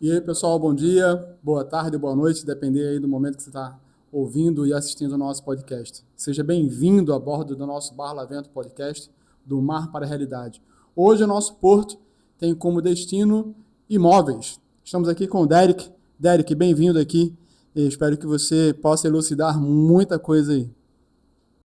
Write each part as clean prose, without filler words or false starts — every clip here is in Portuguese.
E aí, pessoal, bom dia, boa tarde, boa noite, depender aí do momento que você está ouvindo e assistindo o nosso podcast. Seja bem-vindo a bordo do nosso Bar Lavento Podcast, do Mar para a Realidade. Hoje o nosso porto tem como destino imóveis. Estamos aqui com o Derek. Derek, bem-vindo aqui. Eu espero que você possa elucidar muita coisa aí.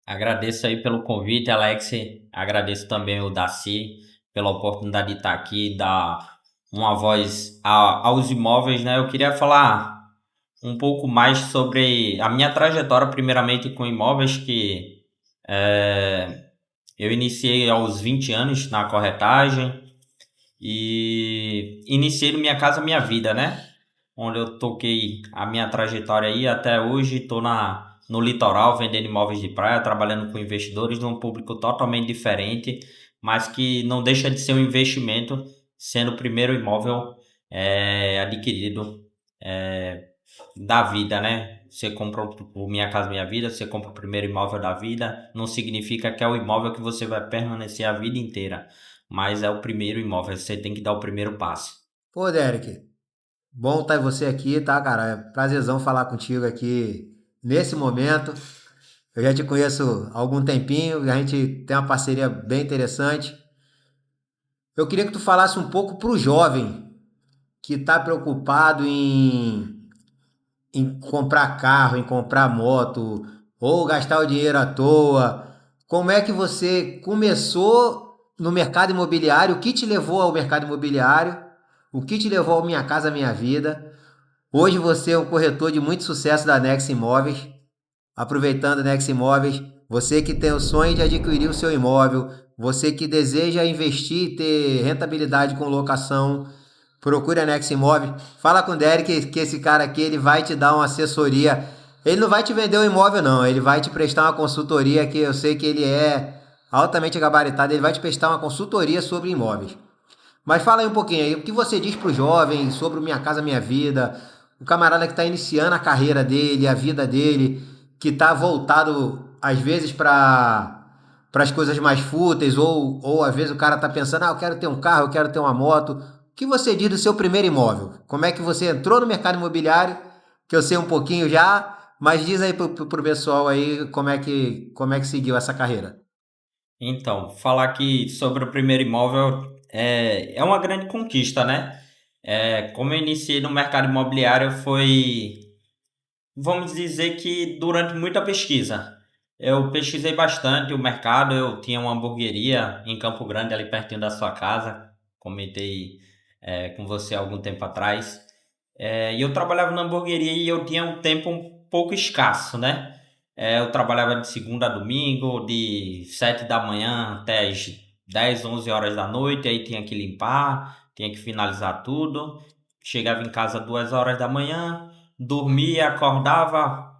Agradeço aí pelo convite, Alex. Agradeço também o Daci pela oportunidade de estar aqui, dar uma voz aos imóveis, né? Eu queria falar um pouco mais sobre a minha trajetória, primeiramente com imóveis, que eu iniciei aos 20 anos na corretagem e iniciei no Minha Casa Minha Vida, né? Onde eu toquei a minha trajetória aí até hoje, estou no litoral vendendo imóveis de praia, trabalhando com investidores num público totalmente diferente, mas que não deixa de ser um investimento, sendo o primeiro imóvel adquirido da vida, né? Você compra o Minha Casa Minha Vida, você compra o primeiro imóvel da vida, não significa que é o imóvel que você vai permanecer a vida inteira, mas é o primeiro imóvel, você tem que dar o primeiro passo. Pô, Derek, bom estar você aqui, tá, cara? É prazerzão falar contigo aqui nesse momento. Eu já te conheço há algum tempinho, a gente tem uma parceria bem interessante. Eu queria que tu falasse um pouco pro jovem que está preocupado em comprar carro, em comprar moto, ou gastar o dinheiro à toa. Como é que você começou no mercado imobiliário? O que te levou ao mercado imobiliário? O que te levou ao Minha Casa Minha Vida? Hoje você é um corretor de muito sucesso da Nex Imóveis. Aproveitando a Nex Imóveis, você que tem o sonho de adquirir o seu imóvel, você que deseja investir e ter rentabilidade com locação, procure a Nex Imóveis. Fala com o Derek que esse cara aqui ele vai te dar uma assessoria. Ele não vai te vender o imóvel não, ele vai te prestar uma consultoria que eu sei que ele é altamente gabaritado, ele vai te prestar uma consultoria sobre imóveis. Mas fala aí um pouquinho aí, o que você diz para o jovem sobre o Minha Casa Minha Vida, o camarada que está iniciando a carreira dele, a vida dele, que está voltado às vezes para as coisas mais fúteis, ou às vezes o cara está pensando, eu quero ter um carro, eu quero ter uma moto. O que você diz do seu primeiro imóvel? Como é que você entrou no mercado imobiliário? Que eu sei um pouquinho já, mas diz aí pro pessoal aí como é que seguiu essa carreira. Então, falar aqui sobre o primeiro imóvel é uma grande conquista, né? Como eu iniciei no mercado imobiliário foi, vamos dizer que durante muita pesquisa. Eu pesquisei bastante o mercado, eu tinha uma hamburgueria em Campo Grande, ali pertinho da sua casa, comentei com você há algum tempo atrás. E eu trabalhava na hamburgueria e eu tinha um tempo um pouco escasso, né? Eu trabalhava de segunda a domingo, de 7 da manhã até as 10, 11 horas da noite, aí tinha que limpar, tinha que finalizar tudo. Chegava em casa 2 horas da manhã, dormia, acordava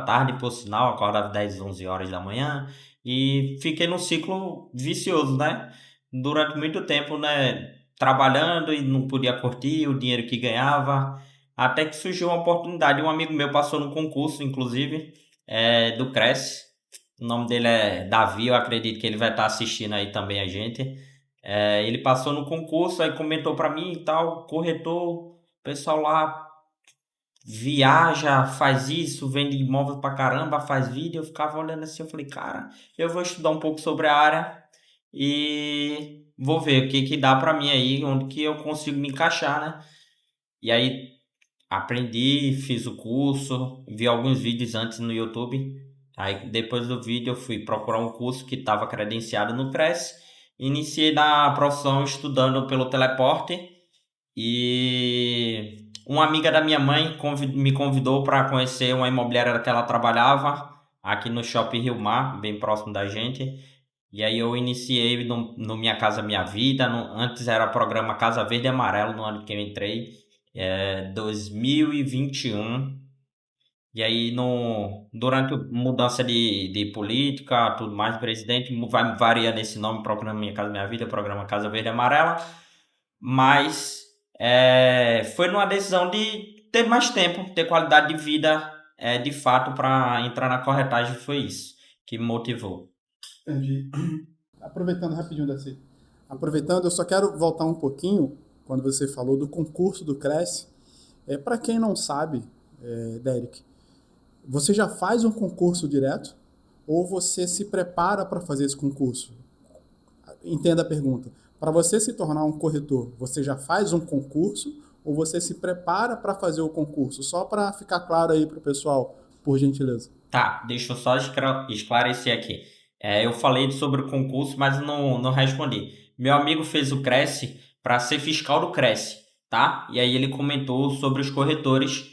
tarde, por sinal, acordava 10, 11 horas da manhã e fiquei num ciclo vicioso, né? Durante muito tempo, né? Trabalhando e não podia curtir o dinheiro que ganhava. Até que surgiu uma oportunidade. Um amigo meu passou no concurso, inclusive, do Cresce. O nome dele é Davi, eu acredito que ele vai estar assistindo aí também a gente. Ele passou no concurso, aí comentou pra mim e tal, corretor, o pessoal lá viaja, faz isso, vende imóvel pra caramba, faz vídeo. Eu ficava olhando assim, eu falei, cara, eu vou estudar um pouco sobre a área e vou ver o que que dá pra mim aí, onde que eu consigo me encaixar, né? E aí aprendi, fiz o curso, vi alguns vídeos antes no YouTube. Aí depois do vídeo eu fui procurar um curso que estava credenciado no Cresce. Iniciei na profissão estudando pelo teleporte e uma amiga da minha mãe me convidou para conhecer uma imobiliária que ela trabalhava aqui no Shopping Rio Mar, bem próximo da gente. E aí eu iniciei no Minha Casa Minha Vida. Antes era o programa Casa Verde e Amarelo, no ano que eu entrei, 2021. E aí durante a mudança de política, tudo mais, presidente vai variando esse nome, programa Minha Casa Minha Vida, programa Casa Verde e Amarela. Mas foi numa decisão de ter mais tempo, ter qualidade de vida, de fato, para entrar na corretagem. Foi isso que me motivou. Entendi. Aproveitando rapidinho, Daci. Aproveitando, eu só quero voltar um pouquinho quando você falou do concurso do Cresce. Para quem não sabe, Derek, você já faz um concurso direto ou você se prepara para fazer esse concurso? Entenda a pergunta. Para você se tornar um corretor, você já faz um concurso ou você se prepara para fazer o concurso? Só para ficar claro aí para o pessoal, por gentileza. Tá, deixa eu só esclarecer aqui. Eu falei sobre o concurso, mas não respondi. Meu amigo fez o Cresce para ser fiscal do Cresce, tá? E aí ele comentou sobre os corretores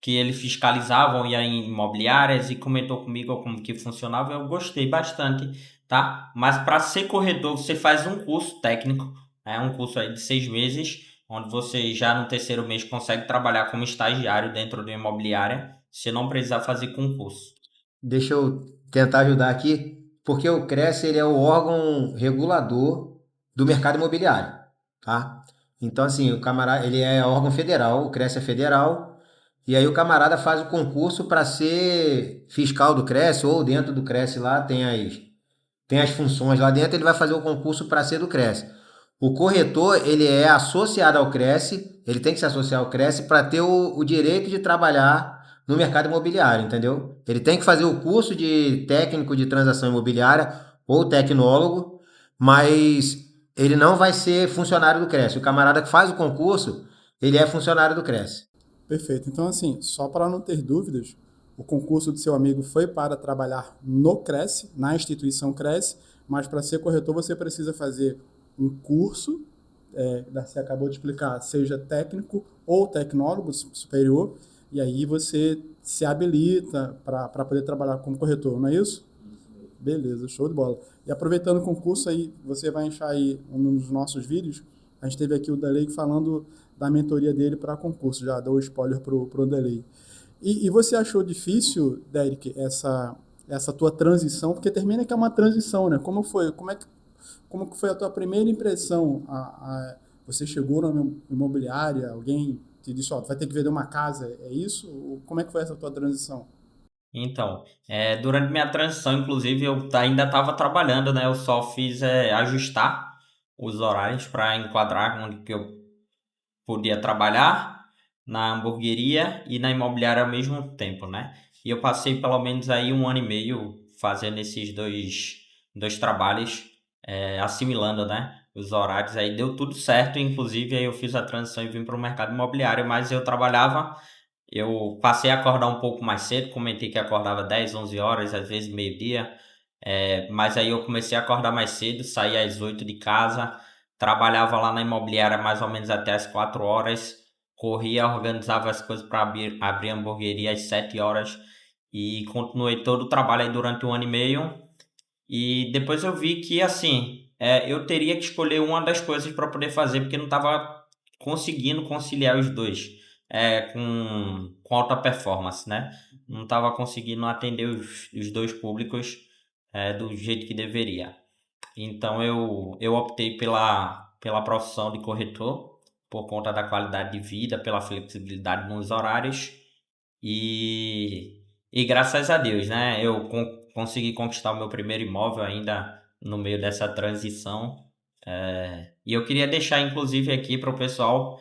que ele fiscalizavam e em imobiliárias e comentou comigo como que funcionava. Eu gostei bastante, tá? Mas para ser corretor, você faz um curso técnico, um curso aí de 6 meses, onde você já no terceiro mês consegue trabalhar como estagiário dentro de uma imobiliária. Você não precisar fazer concurso. Deixa eu tentar ajudar aqui, porque o Cresce ele é o órgão regulador do mercado imobiliário, tá? Então, assim, o camarada, ele é órgão federal, o Cresce é federal, e aí o camarada faz o concurso para ser fiscal do Cresce, ou dentro do Cresce lá tem as funções lá dentro, ele vai fazer o concurso para ser do Cresce. O corretor, ele é associado ao Cresce, ele tem que se associar ao Cresce para ter o direito de trabalhar no mercado imobiliário, entendeu? Ele tem que fazer o curso de técnico de transação imobiliária ou tecnólogo, mas ele não vai ser funcionário do Cresce. O camarada que faz o concurso, ele é funcionário do Cresce. Perfeito. Então, assim, só para não ter dúvidas, o concurso do seu amigo foi para trabalhar no Cresce, na instituição Cresce, mas para ser corretor você precisa fazer um curso, você acabou de explicar, seja técnico ou tecnólogo superior, e aí você se habilita para poder trabalhar como corretor, não é isso? Beleza, show de bola. E aproveitando o concurso aí, você vai achar aí um dos nossos vídeos, a gente teve aqui o Delay falando da mentoria dele para concurso, já deu spoiler pro Delay. E você achou difícil, Derek, essa tua transição? Porque termina que é uma transição, né? Como foi? Como que foi a tua primeira impressão? Você chegou na imobiliária, alguém te disse, ó, tu vai ter que vender uma casa, é isso? Como é que foi essa tua transição? Então, durante minha transição, inclusive, eu ainda estava trabalhando, né? Eu só fiz ajustar os horários para enquadrar onde que eu podia trabalhar na hamburgueria e na imobiliária ao mesmo tempo, né? E eu passei pelo menos aí 1 ano e meio fazendo esses dois trabalhos, assimilando, né? Os horários aí deu tudo certo, inclusive aí eu fiz a transição e vim para o mercado imobiliário, mas eu passei a acordar um pouco mais cedo, comentei que acordava 10, 11 horas, às vezes meio-dia, mas aí eu comecei a acordar mais cedo, saía às 8 de casa, trabalhava lá na imobiliária mais ou menos até as 4 horas, corria, organizava as coisas para abrir a hamburgueria às 7 horas e continuei todo o trabalho aí durante 1 ano e meio. E depois eu vi que, assim, eu teria que escolher uma das coisas para poder fazer, porque não estava conseguindo conciliar os dois com alta performance, né? Não estava conseguindo atender os dois públicos do jeito que deveria. Então eu optei pela profissão de corretor por conta da qualidade de vida, pela flexibilidade nos horários e graças a Deus, né? Eu consegui conquistar o meu primeiro imóvel ainda no meio dessa transição. E eu queria deixar inclusive aqui para o pessoal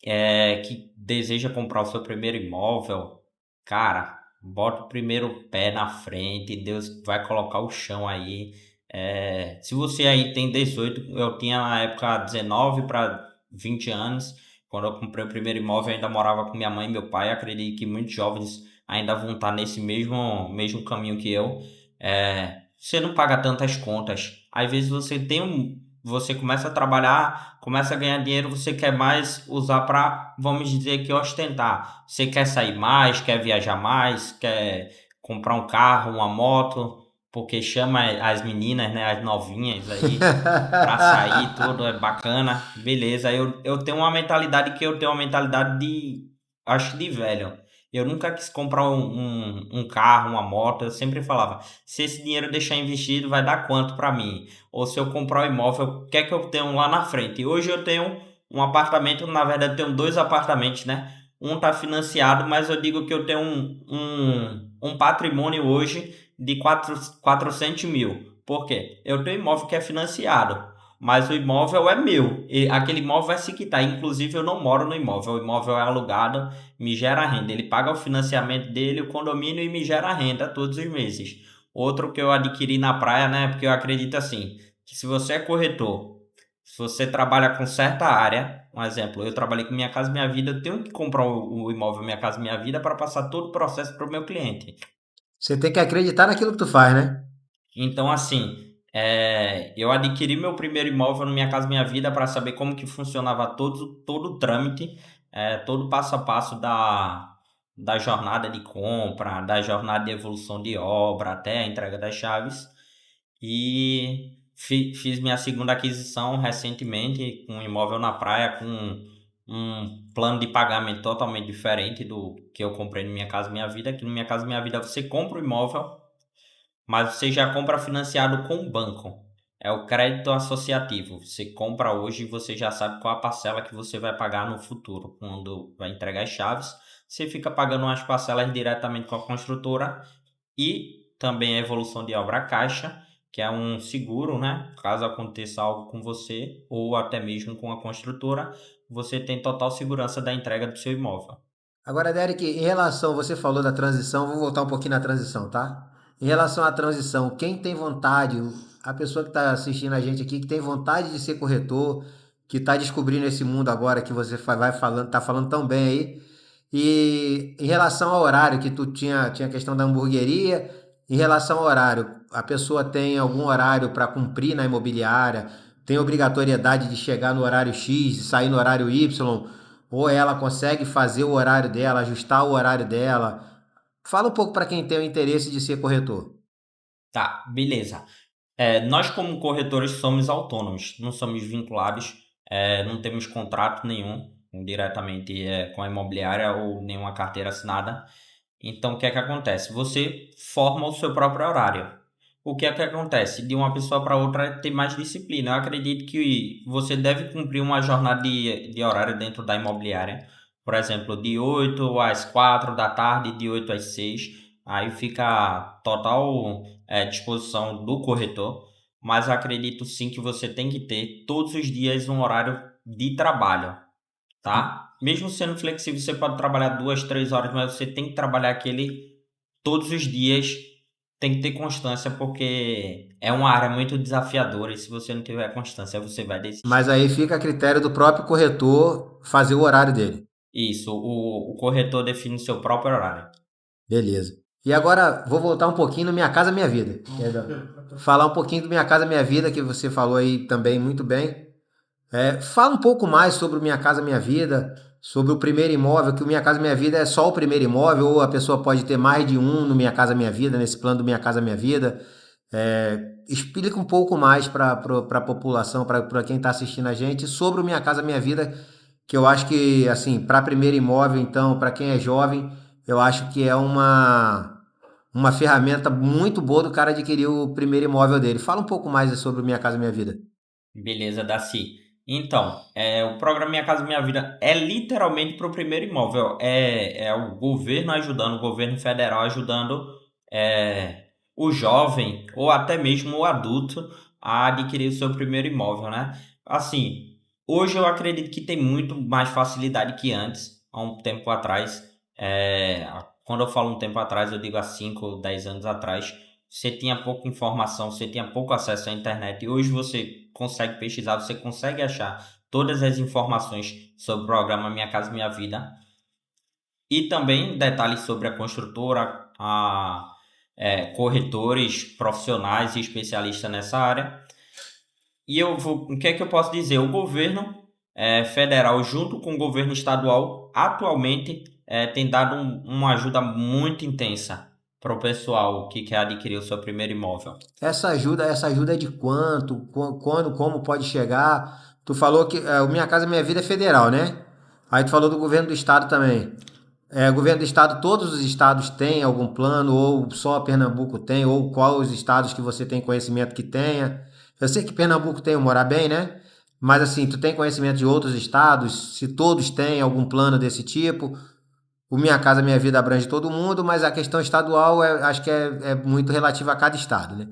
que deseja comprar o seu primeiro imóvel, cara, bota o primeiro pé na frente, Deus vai colocar o chão aí. Se você aí tem 18, eu tinha na época 19 para 20 anos, quando eu comprei o primeiro imóvel, eu ainda morava com minha mãe e meu pai. Acredito que muitos jovens ainda vão estar nesse mesmo caminho que eu. Você não paga tantas contas. Às vezes você começa a trabalhar, começa a ganhar dinheiro, você quer mais usar para, vamos dizer que ostentar. Você quer sair mais, quer viajar mais, quer comprar um carro, uma moto, porque chama as meninas, né, as novinhas aí pra sair, tudo é bacana, beleza. Eu tenho uma mentalidade acho de velho. Eu nunca quis comprar um carro, uma moto. Eu sempre falava, se esse dinheiro deixar investido, vai dar quanto pra mim? Ou se eu comprar um imóvel, o que é que eu tenho lá na frente? Hoje eu tenho um apartamento, na verdade eu tenho 2 apartamentos, né? Um tá financiado, mas eu digo que eu tenho um patrimônio hoje de 400 mil. Por quê? Eu tenho imóvel que é financiado. mas o imóvel é meu. E aquele imóvel vai se quitar. Inclusive, eu não moro no imóvel. O imóvel é alugado, me gera renda. Ele paga o financiamento dele, o condomínio, e me gera renda todos os meses. Outro que eu adquiri na praia, né? Porque eu acredito assim, que se você é corretor, se você trabalha com certa área, um exemplo, eu trabalhei com Minha Casa Minha Vida, eu tenho que comprar o imóvel Minha Casa Minha Vida para passar todo o processo para o meu cliente. Você tem que acreditar naquilo que tu faz, né? Então, assim, eu adquiri meu primeiro imóvel no Minha Casa Minha Vida para saber como que funcionava todo o trâmite, todo o passo a passo da jornada de compra, da jornada de evolução de obra até a entrega das chaves. E fiz minha segunda aquisição recentemente, com um imóvel na praia, com um plano de pagamento totalmente diferente do que eu comprei no Minha Casa Minha Vida. Aqui no Minha Casa Minha Vida você compra o imóvel, mas você já compra financiado com o banco. É o crédito associativo. Você compra hoje e você já sabe qual a parcela que você vai pagar no futuro. Quando vai entregar as chaves, você fica pagando umas parcelas diretamente com a construtora e também a evolução de obra caixa, que é um seguro, né? Caso aconteça algo com você ou até mesmo com a construtora, você tem total segurança da entrega do seu imóvel. Agora, Derek, em relação, você falou da transição, vou voltar um pouquinho na transição, tá? Em relação à transição, quem tem vontade, a pessoa que está assistindo a gente aqui, que tem vontade de ser corretor, que está descobrindo esse mundo agora que você vai falando, tá falando tão bem aí, e em relação ao horário, que tu tinha a questão da hamburgueria, em relação ao horário, a pessoa tem algum horário para cumprir na imobiliária, tem obrigatoriedade de chegar no horário X, sair no horário Y, ou ela consegue fazer o horário dela, ajustar o horário dela. Fala um pouco para quem tem o interesse de ser corretor. Tá, beleza. Nós, como corretores, somos autônomos, não somos vinculados, não temos contrato nenhum diretamente com a imobiliária ou nenhuma carteira assinada. Então, o que é que acontece? Você forma o seu próprio horário. O que é que acontece? De uma pessoa para outra é ter mais disciplina. Eu acredito que você deve cumprir uma jornada de horário dentro da imobiliária. Por exemplo, de 8 às 4 da tarde, de 8 às 6. Aí fica a total disposição do corretor. Mas eu acredito sim que você tem que ter todos os dias um horário de trabalho, tá? Mesmo sendo flexível, você pode trabalhar 2, 3 horas, mas você tem que trabalhar aquele todos os dias. Tem que ter constância, porque é uma área muito desafiadora e se você não tiver constância, você vai Mas desistir. aí fica a critério do próprio corretor fazer o horário dele. Isso, o corretor define seu próprio horário. Beleza. E agora vou voltar um pouquinho no Minha Casa Minha Vida. Falar um pouquinho do Minha Casa Minha Vida, que você falou aí também muito bem. Fala um pouco mais sobre o Minha Casa Minha Vida, sobre o primeiro imóvel, que o Minha Casa Minha Vida é só o primeiro imóvel, ou a pessoa pode ter mais de um no Minha Casa Minha Vida, nesse plano do Minha Casa Minha Vida. Explica um pouco mais para a população, para quem está assistindo a gente, sobre o Minha Casa Minha Vida, que eu acho que, assim, para primeiro imóvel, então, para quem é jovem, eu acho que é uma ferramenta muito boa do cara adquirir o primeiro imóvel dele. Fala um pouco mais sobre o Minha Casa Minha Vida. Beleza, Daci. Então, o programa Minha Casa Minha Vida é literalmente para o primeiro imóvel. É o governo ajudando, o governo federal ajudando o jovem ou até mesmo o adulto a adquirir o seu primeiro imóvel, né? Assim, hoje eu acredito que tem muito mais facilidade que antes, há um tempo atrás. Quando eu falo um tempo atrás, eu digo há 5 ou 10 anos atrás. Você tinha pouca informação, você tinha pouco acesso à internet. E hoje você consegue pesquisar, você consegue achar todas as informações sobre o programa Minha Casa Minha Vida. E também detalhes sobre a construtora, corretores profissionais e especialistas nessa área. E o que é que eu posso dizer? O governo federal, junto com o governo estadual, atualmente tem dado uma ajuda muito intensa para o pessoal que quer adquirir o seu primeiro imóvel. Essa ajuda é de quanto? Quando, como pode chegar? Tu falou que o Minha Casa Minha Vida é federal, né? Aí tu falou do governo do estado também. O governo do estado, todos os estados têm algum plano, ou só Pernambuco tem, ou qual os estados que você tem conhecimento que tenha? Eu sei que Pernambuco tem o Morar Bem, né? Mas assim, tu tem conhecimento de outros estados? Se todos têm algum plano desse tipo? O Minha Casa Minha Vida abrange todo mundo, mas a questão estadual acho que é muito relativa a cada estado, né?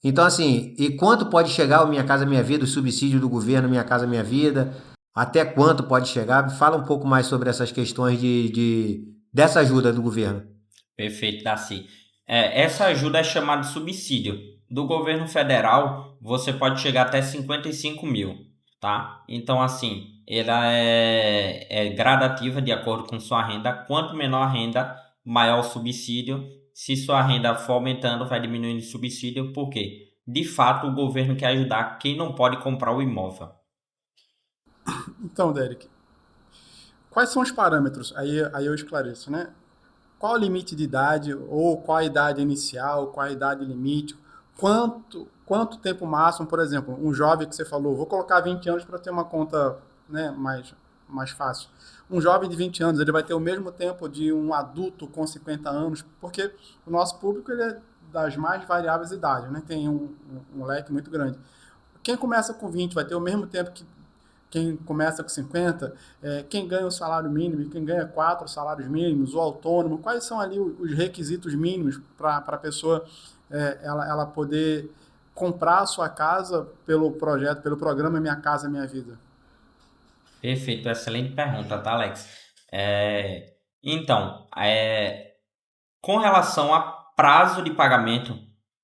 Então, assim, e quanto pode chegar o Minha Casa Minha Vida, o subsídio do governo Minha Casa Minha Vida? Até quanto pode chegar? Fala um pouco mais sobre essas questões dessa ajuda do governo. Perfeito, Darcy. Essa ajuda é chamada de subsídio. Do governo federal, você pode chegar até 55 mil, tá? Então, assim, ela é gradativa de acordo com sua renda. Quanto menor a renda, maior o subsídio. Se sua renda for aumentando, vai diminuindo o subsídio, porque, de fato, o governo quer ajudar quem não pode comprar o imóvel. Então, Derek, quais são os parâmetros? Aí eu esclareço, né? Qual o limite de idade, ou qual a idade inicial, qual a idade limite, quanto tempo máximo, por exemplo, um jovem que você falou, vou colocar 20 anos para ter uma conta, né, mais fácil. Um jovem de 20 anos, ele vai ter o mesmo tempo de um adulto com 50 anos, porque o nosso público ele é das mais variáveis idades, né? Tem um leque muito grande. Quem começa com 20 vai ter o mesmo tempo que quem começa com 50, quem ganha o salário mínimo, quem ganha 4 salários mínimos, o autônomo, quais são ali os requisitos mínimos para a pessoa ela poder comprar a sua casa pelo projeto, pelo programa Minha Casa Minha Vida? Perfeito, excelente pergunta, tá, Alex? Então, com relação a prazo de pagamento,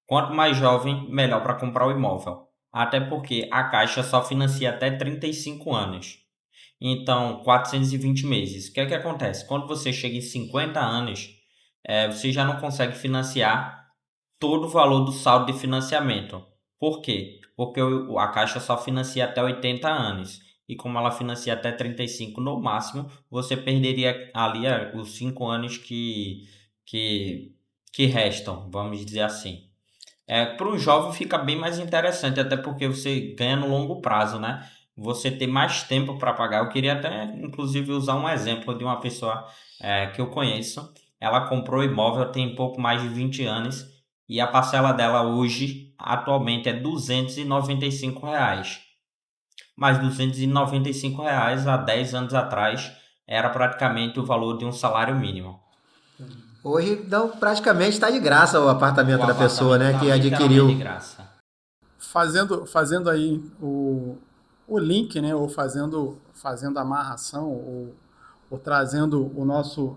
quanto mais jovem, melhor para comprar o imóvel. Até porque a Caixa só financia até 35 anos. Então, 420 meses. O que é que acontece? Quando você chega em 50 anos, você já não consegue financiar todo o valor do saldo de financiamento. Por quê? Porque a Caixa só financia até 80 anos. E como ela financia até 35 no máximo, você perderia ali os 5 anos que, que restam, vamos dizer assim. Para o jovem fica bem mais interessante, até porque você ganha no longo prazo, né? Você tem mais tempo para pagar. Eu queria até, inclusive, usar um exemplo de uma pessoa que eu conheço. Ela comprou imóvel tem pouco mais de 20 anos e a parcela dela hoje, atualmente, é R$ 295. Mas R$ 295 há 10 anos atrás era praticamente o valor de um salário mínimo. Hoje, então, praticamente está de graça o O apartamento da pessoa, apartamento né, está que literalmente de adquiriu. graça. Fazendo aí o link, né, ou fazendo a amarração, ou trazendo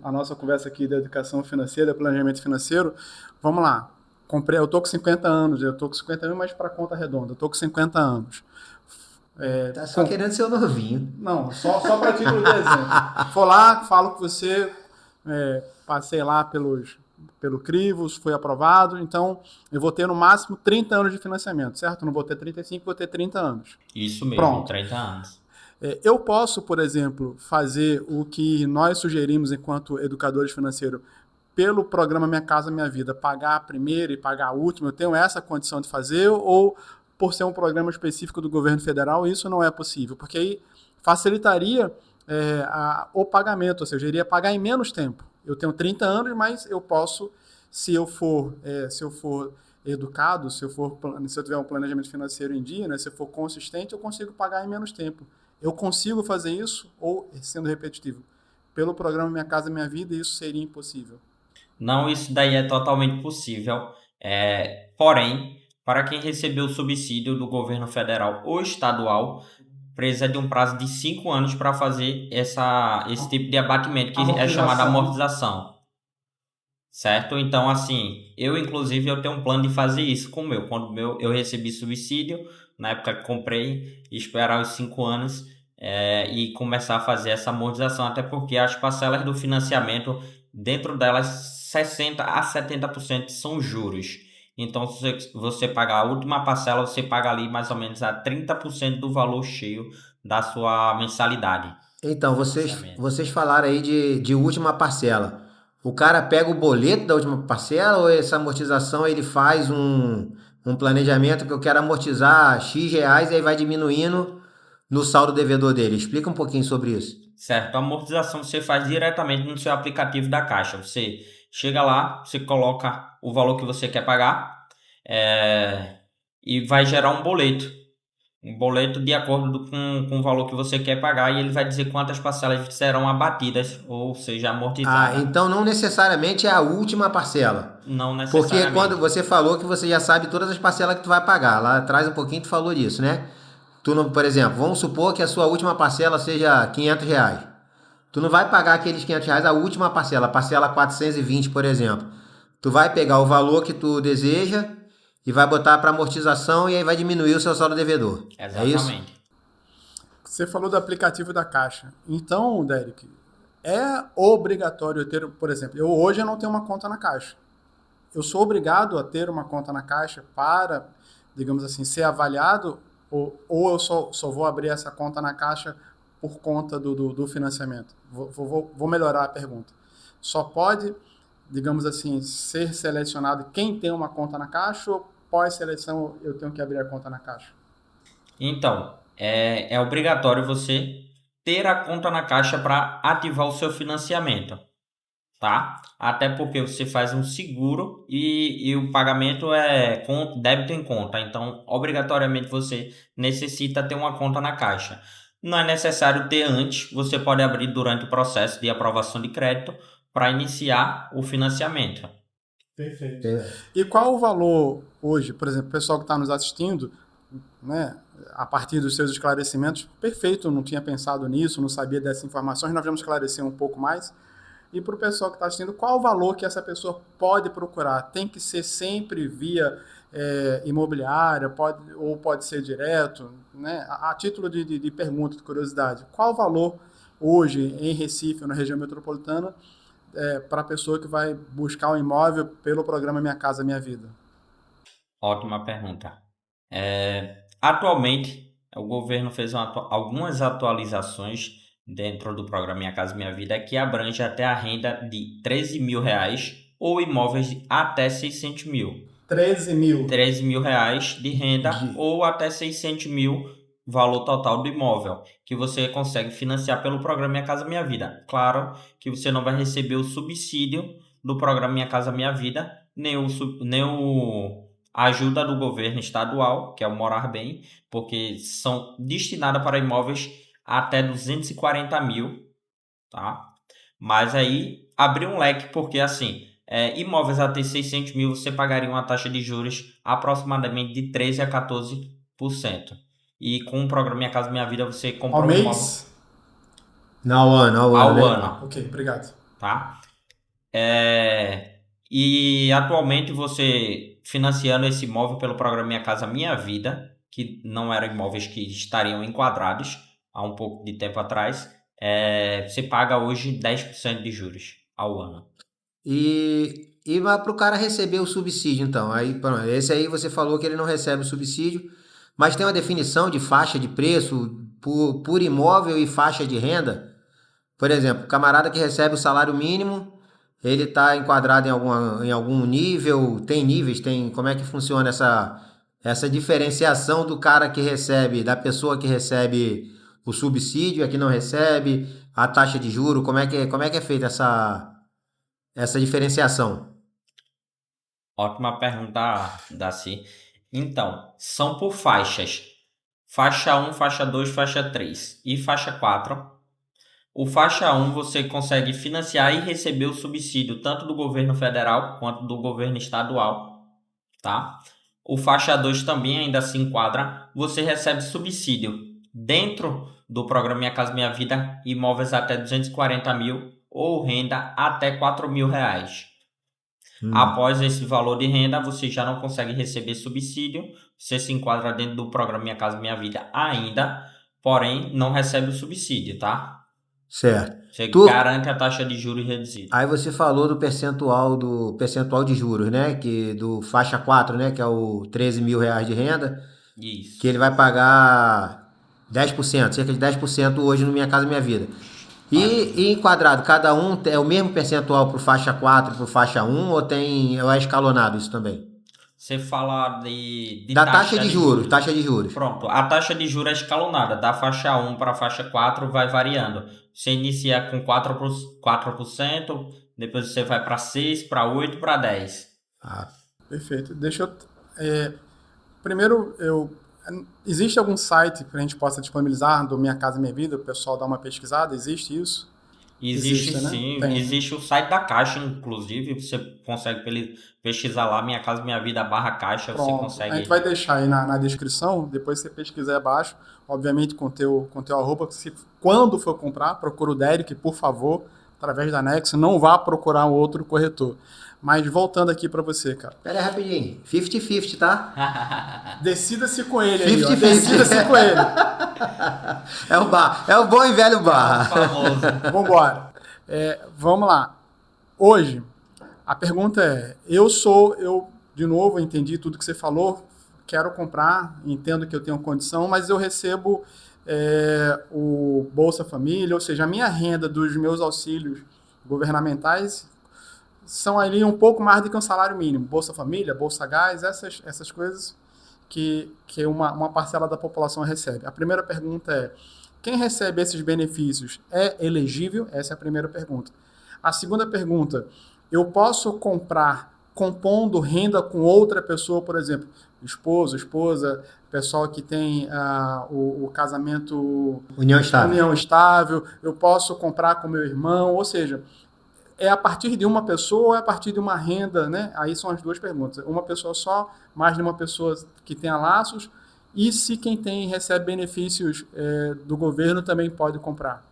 a nossa conversa aqui da educação financeira, planejamento financeiro, vamos lá. Eu tô com 50 anos, mas para conta redonda, eu tô com 50 anos. Tá só querendo ser o novinho. Não, só para título de exemplo. For lá, falo com você, passei lá pelo Crivos, fui aprovado, então eu vou ter no máximo 30 anos de financiamento, certo? Não vou ter 35, vou ter 30 anos. Isso mesmo, Pronto. 30 anos. Eu posso, por exemplo, fazer o que nós sugerimos enquanto educadores financeiros pelo programa Minha Casa Minha Vida, pagar a primeira e pagar a última, eu tenho essa condição de fazer, ou por ser um programa específico do governo federal, isso não é possível, porque aí facilitaria o pagamento, ou seja, eu iria pagar em menos tempo. Eu tenho 30 anos, mas eu posso, se eu for educado, se eu tiver um planejamento financeiro em dia, né, se eu for consistente, eu consigo pagar em menos tempo. Eu consigo fazer isso, ou, sendo repetitivo, pelo programa Minha Casa Minha Vida, isso seria impossível. Não, isso daí é totalmente possível. Porém, para quem recebeu o subsídio do governo federal ou estadual, precisa de um prazo de 5 anos para fazer esse tipo de abatimento, que é chamado amortização. Certo? Então, assim, eu tenho um plano de fazer isso com o meu. Quando eu recebi subsídio, na época que comprei, esperar os 5 anos e começar a fazer essa amortização, até porque as parcelas do financiamento, dentro delas, 60 a 70% são juros. Então, se você pagar a última parcela, você paga ali mais ou menos a 30% do valor cheio da sua mensalidade Então, do financiamento. vocês falaram aí de última parcela. O cara pega o boleto da última parcela ou essa amortização ele faz um planejamento que eu quero amortizar X reais e aí vai diminuindo no saldo devedor dele? Explica um pouquinho sobre isso. Certo, a amortização você faz diretamente no seu aplicativo da Caixa. Você chega lá, você coloca o valor que você quer pagar, e vai gerar um boleto. Um boleto de acordo com o valor que você quer pagar e ele vai dizer quantas parcelas serão abatidas, ou seja, Ah, amortizadas. então não necessariamente é a última parcela. Não Porque quando necessariamente. você falou que você já sabe todas as parcelas que tu vai pagar, lá atrás um pouquinho tu falou disso, né? Tu não, por exemplo, vamos supor que a sua última parcela seja R$ 500. Tu não vai pagar aqueles R$ 500 a última parcela, a parcela 420, por exemplo. Tu vai pegar o valor que tu deseja e vai botar para amortização e aí vai diminuir o seu saldo devedor. É isso? Exatamente. Você falou do aplicativo da Caixa. Então, Derek, é obrigatório ter, por exemplo, hoje eu não tenho uma conta na Caixa. Eu sou obrigado a ter uma conta na Caixa para, digamos assim, ser avaliado, ou eu só vou abrir essa conta na Caixa por conta do financiamento? Vou melhorar a pergunta. Só pode, digamos assim, ser selecionado quem tem uma conta na Caixa, ou pós-seleção eu tenho que abrir a conta na Caixa? Então, é obrigatório você ter a conta na Caixa para ativar o seu financiamento, tá? Até porque você faz um seguro e o pagamento é com débito em conta. Então, obrigatoriamente você necessita ter uma conta na Caixa. Não é necessário ter antes, você pode abrir durante o processo de aprovação de crédito para iniciar o financiamento. Perfeito. É. E qual o valor hoje, por exemplo, o pessoal que está nos assistindo, né, a partir dos seus esclarecimentos, perfeito, eu não tinha pensado nisso, não sabia dessas informações, nós vamos esclarecer um pouco mais. E para o pessoal que está assistindo, qual o valor que essa pessoa pode procurar? Tem que ser sempre via imobiliária, ou pode ser direto? Né? A título de pergunta, de curiosidade, qual o valor hoje em Recife, na região metropolitana, para a pessoa que vai buscar um imóvel pelo programa Minha Casa Minha Vida? Ótima pergunta. Atualmente, o governo fez algumas atualizações dentro do programa Minha Casa Minha Vida que abrange até a renda de R$ 13.000 ou imóveis de até 600 mil. 13 mil. R$ 13.000 de renda De- ou até 600 mil valor total do imóvel, que você consegue financiar pelo programa Minha Casa Minha Vida. Claro que você não vai receber o subsídio do programa Minha Casa Minha Vida, nem a ajuda do governo estadual, que é o Morar Bem, porque são destinadas para imóveis até 240 mil, tá? Mas aí abriu um leque, porque assim, imóveis até 600 mil você pagaria uma taxa de juros aproximadamente de 13 a 14%. E com o programa Minha Casa Minha Vida você Ao comprou um imóvel mês? ao ano, ao né? ano, Ok, obrigado. tá? E atualmente você financiando esse imóvel pelo programa Minha Casa Minha Vida, que não eram imóveis que estariam enquadrados há um pouco de tempo atrás, você paga hoje 10% de juros ao ano. E para o cara receber o subsídio, então. Aí, pronto, esse aí você falou que ele não recebe o subsídio, mas tem uma definição de faixa de preço por imóvel e faixa de renda. Por exemplo, o camarada que recebe o salário mínimo, ele está enquadrado em algum nível, tem níveis, tem como é que funciona essa diferenciação do cara que recebe, da pessoa que recebe o subsídio, a que não recebe, a taxa de juro, como é que é feita essa diferenciação? Ótima pergunta, Daci. Então, são por faixas. Faixa um, faixa 2, faixa 3 e faixa 4. O faixa um você consegue financiar e receber o subsídio tanto do governo federal quanto do governo estadual, tá? O faixa 2 também ainda se enquadra. Você recebe subsídio dentro do programa Minha Casa Minha Vida, imóveis até 240 mil ou renda até 4 mil reais. Hum, Após esse valor de renda, você já não consegue receber subsídio. Você se enquadra dentro do programa Minha Casa Minha Vida ainda, porém não recebe o subsídio, tá? certo. Você Tu, garante a taxa de juros reduzida. aí você falou do percentual de juros, né? Que do faixa 4, né? Que é o R$ 13.000 de renda, que Isso. ele vai pagar 10%, cerca de 10% hoje no Minha Casa Minha Vida. Paga. E enquadrado, cada um é o mesmo percentual para faixa 4 e para faixa um ou é escalonado isso também? Você fala de Da taxa taxa de de juros, juros. taxa de juros. Pronto, a taxa de juros é escalonada. Da faixa um para a faixa 4 vai variando. Você inicia com 4%, depois você vai para 6, para 8, para 10. Ah, Perfeito. Deixa eu. Primeiro, Existe algum site que a gente possa disponibilizar do Minha Casa Minha Vida, o pessoal dá uma pesquisada? Existe isso? Existe Existe, né? sim, Tem, né? existe o site da Caixa, inclusive, você consegue pesquisar lá, Minha Casa Minha Vida barra Caixa, você Pronto. A gente vai consegue. deixar aí na descrição, depois você pesquisar aí abaixo, obviamente com teu arroba, quando for comprar, procura o Derek, por favor, através da Nexo, não vá procurar um outro corretor. Mas voltando aqui para você, cara. Pera aí rapidinho. 50-50, tá? Decida-se com ele aí, ó. 50-50. Decida-se com ele. É o bom e velho O Barra. famoso. Vambora. Vamos lá. Hoje, a pergunta é: eu, de novo, entendi tudo que você falou, quero comprar, entendo que eu tenho condição, mas eu recebo o Bolsa Família, ou seja, a minha renda dos meus auxílios governamentais são ali um pouco mais do que um salário mínimo. Bolsa Família, Bolsa Gás, essas coisas que uma parcela da população recebe. A primeira pergunta é: quem recebe esses benefícios é elegível? Essa é a primeira pergunta. A segunda pergunta: eu posso comprar compondo renda com outra pessoa, por exemplo, esposo, esposa, pessoal que tem o casamento União estável. união estável, eu posso comprar com meu irmão, ou seja, é a partir de uma pessoa ou é a partir de uma renda, né? Aí são as duas perguntas. Uma pessoa só, mais de uma pessoa que tenha laços, e se quem tem recebe benefícios do governo também pode comprar.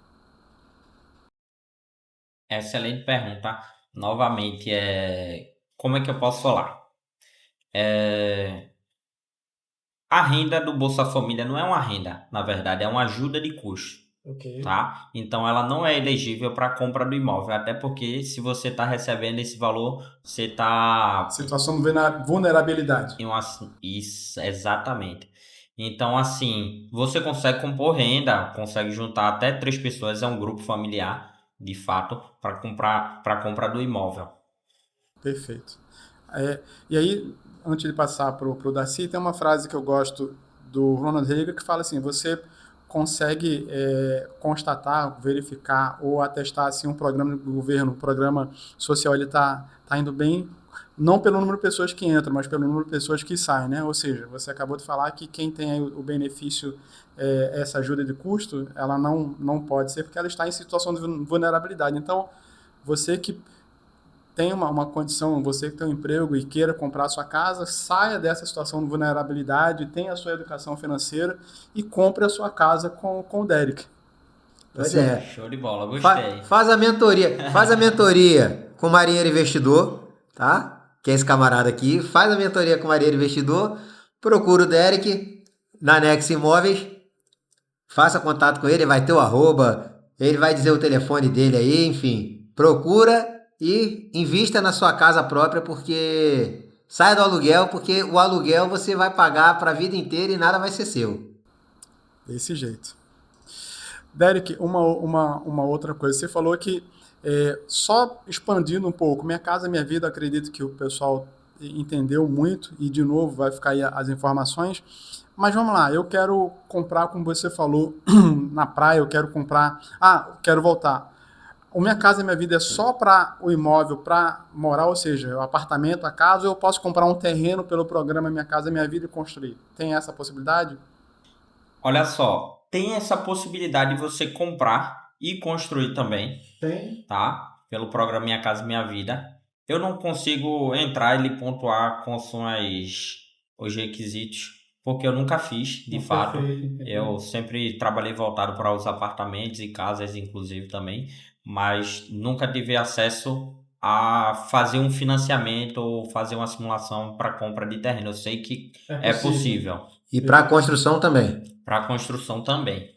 Excelente pergunta. Novamente, como é que eu posso falar? É, a renda do Bolsa Família não é uma renda, na verdade, é uma ajuda de custo, Ok. tá? Então ela não é elegível para compra do imóvel, até porque se você está recebendo esse valor, você está Situação de vulnerabilidade. Isso, exatamente. Então, assim, você consegue compor renda, consegue juntar até 3 pessoas, é um grupo familiar, de fato, para compra do imóvel. Perfeito. E aí, antes de passar para o Darcy, tem uma frase que eu gosto do Ronald Reagan que fala assim: você consegue constatar, verificar ou atestar assim, um programa do governo, um programa social, ele tá indo bem, não pelo número de pessoas que entram, mas pelo número de pessoas que saem, né? Ou seja, você acabou de falar que quem tem aí o benefício, essa ajuda de custo, ela não pode ser porque ela está em situação de vulnerabilidade. Então, você que tem uma condição, você que tem um emprego e queira comprar a sua casa, saia dessa situação de vulnerabilidade, tenha a sua educação financeira e compre a sua casa com o Derek. Pois Assim, é. Show de bola, gostei. Faz a mentoria com o Marinheiro Investidor, tá? Que é esse camarada aqui. Faz a mentoria com o Marinheiro Investidor. Procura o Derek na Nex Imóveis. Faça contato com ele, vai ter o arroba, ele vai dizer o telefone dele aí, enfim. Procura e invista na sua casa própria, porque saia do aluguel, porque o aluguel você vai pagar para a vida inteira e nada vai ser seu. desse jeito. Derek, uma outra coisa. Você falou que, só expandindo um pouco, Minha Casa Minha Vida, acredito que o pessoal entendeu muito e, de novo, vai ficar aí as informações. Mas vamos lá, eu quero comprar, como você falou, na praia, eu quero comprar. Ah, quero voltar. O Minha Casa Minha Vida é só para o imóvel, para morar, ou seja, o apartamento, a casa, ou eu posso comprar um terreno pelo programa Minha Casa Minha Vida e construir? Tem essa possibilidade? Olha só, tem essa possibilidade de você comprar e construir também, Tem. tá? Pelo programa Minha Casa Minha Vida. Eu não consigo entrar e lhe pontuar com os requisitos, porque eu nunca fiz, de fato. Eu sempre trabalhei voltado para os apartamentos e casas, inclusive, também, mas nunca tive acesso a fazer um financiamento ou fazer uma simulação para compra de terreno. Eu sei que é possível, E para construção também. para construção também.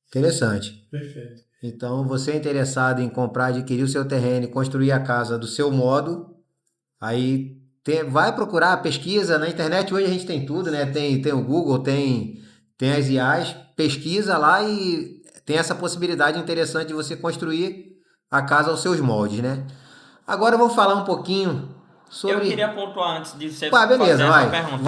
Interessante. Perfeito. Então, você é interessado em comprar, adquirir o seu terreno e construir a casa do seu modo, aí vai procurar, pesquisa. Na internet hoje a gente tem tudo, né? Tem o Google, tem as IAs, pesquisa lá e tem essa possibilidade interessante de você construir a casa aos seus moldes, né? Agora eu vou falar um pouquinho Eu sobre... queria pontuar antes de você Pá, fazer beleza, essa vai. pergunta.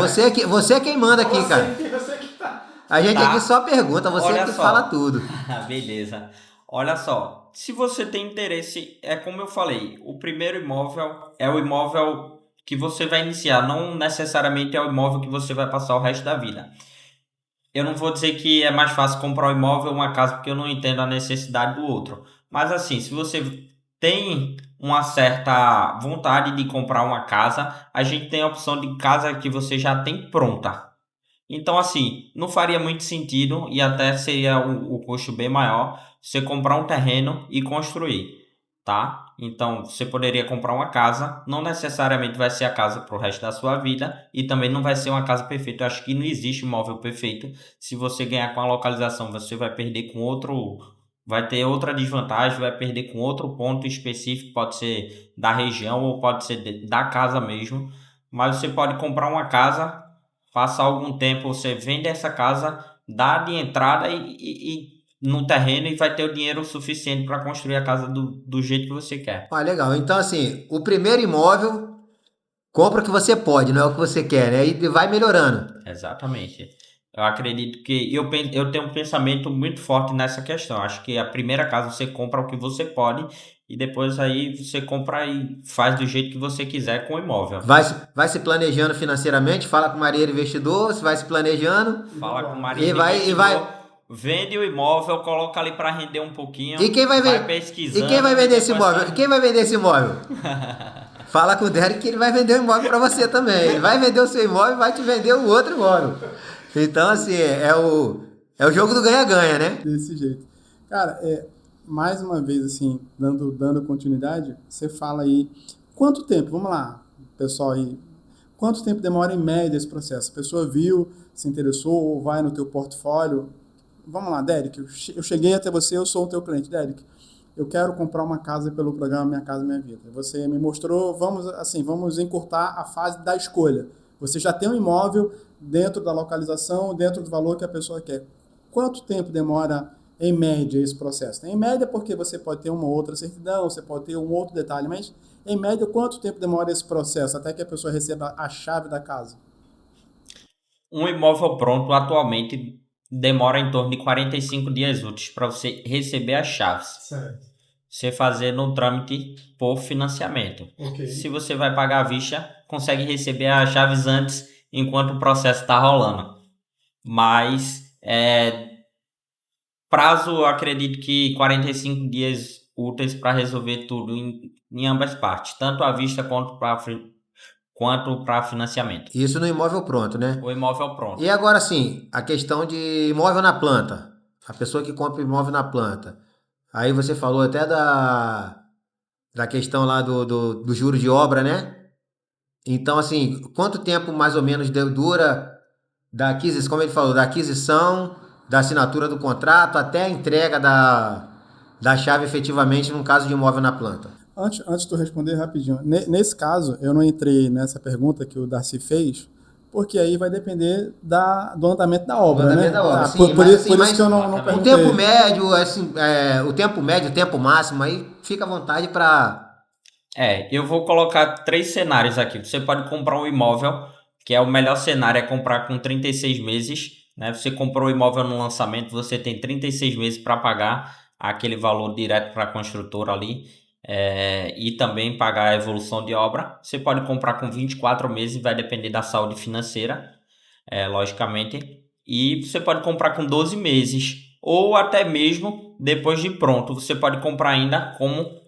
Você é quem manda aqui, cara. Você que tá. A gente Tá. aqui só pergunta, você Olha que só. fala tudo. Beleza. Olha só, se você tem interesse, é como eu falei, o primeiro imóvel é o imóvel que você vai iniciar, não necessariamente é o imóvel que você vai passar o resto da vida. eu não vou dizer que é mais fácil comprar um imóvel ou uma casa porque eu não entendo a necessidade do outro. Mas assim, se você tem uma certa vontade de comprar uma casa, a gente tem a opção de casa que você já tem pronta. Então, assim, não faria muito sentido e até seria o custo bem maior você comprar um terreno e construir, tá? Então, você poderia comprar uma casa, não necessariamente vai ser a casa para o resto da sua vida e também não vai ser uma casa perfeita. Eu acho que não existe imóvel perfeito. Se você ganhar com a localização, você vai perder com outro, vai ter outra desvantagem, vai perder com outro ponto específico, pode ser da região ou pode ser da casa mesmo. Mas você pode comprar uma casa, passar algum tempo, você vende essa casa, dá de entrada e no terreno e vai ter o dinheiro suficiente para construir a casa do jeito que você quer. Ah, legal. Então, assim, o primeiro imóvel, compra o que você pode, não é o que você quer, né? E vai melhorando. Exatamente. Eu acredito que eu tenho um pensamento muito forte nessa questão. Acho que a primeira casa você compra o que você pode e depois aí você compra e faz do jeito que você quiser com o imóvel. Vai se planejando financeiramente, fala com o Marinheiro Investidor, você vai se planejando Fala com o e marinheiro vai, e investidor, vai. vende o imóvel, coloca ali para render um E pouquinho, quem vai vai ver? E quem vai pesquisando e vender esse depois imóvel? E quem vai vender esse imóvel? Fala com o Derek que ele vai vender o imóvel para você também. Ele vai vender o seu imóvel e vai te vender o outro imóvel. Então, assim, é o jogo do ganha-ganha, né? Desse jeito. Cara, mais uma vez, assim, dando continuidade, você fala aí, quanto tempo, vamos lá, pessoal aí, quanto tempo demora em média esse processo? A pessoa viu, se interessou, ou vai no teu portfólio. Vamos lá, Derek, eu cheguei até você, eu sou o teu cliente, Derek. Eu quero comprar uma casa pelo programa Minha Casa Minha Vida. Você me mostrou, vamos encurtar a fase da escolha. Você já tem um imóvel dentro da localização, dentro do valor que a pessoa quer. Quanto tempo demora, em média, esse processo? Em média, porque você pode ter uma outra certidão, você pode ter um outro detalhe, mas, em média, quanto tempo demora esse processo até que a pessoa receba a chave da casa? Um imóvel pronto atualmente demora em torno de 45 dias úteis para você receber as chaves. Certo. Você fazer no trâmite por financiamento. Ok. Se você vai pagar à vista, consegue receber as chaves antes enquanto o processo está rolando. Mas prazo, eu acredito que 45 dias úteis para resolver tudo em ambas partes, tanto à vista quanto para financiamento. Isso no imóvel pronto, né? O imóvel pronto. E agora sim, a questão de imóvel na planta. A pessoa que compra imóvel na planta. Aí você falou até da questão lá do juro de obra, né? Então, assim, quanto tempo mais ou menos dura da aquisição, como ele falou, da aquisição, da assinatura do contrato até a entrega da chave efetivamente no caso de imóvel na planta? Antes de tu responder rapidinho, nesse caso, eu não entrei nessa pergunta que o Darcy fez, porque aí vai depender do andamento da obra, Do andamento né? da obra, sim, Por mas isso, assim, por isso mas que eu não O perguntei. tempo médio, assim, o tempo médio, o tempo máximo, aí fica à vontade para. Eu vou colocar 3 cenários aqui. Você pode comprar um imóvel, que é o melhor cenário, é comprar com 36 meses, né? Você comprou o imóvel no lançamento, você tem 36 meses para pagar aquele valor direto para a construtora ali, e também pagar a evolução de obra. Você pode comprar com 24 meses, vai depender da saúde financeira, logicamente. E você pode comprar com 12 meses, ou até mesmo depois de pronto. Você pode comprar ainda como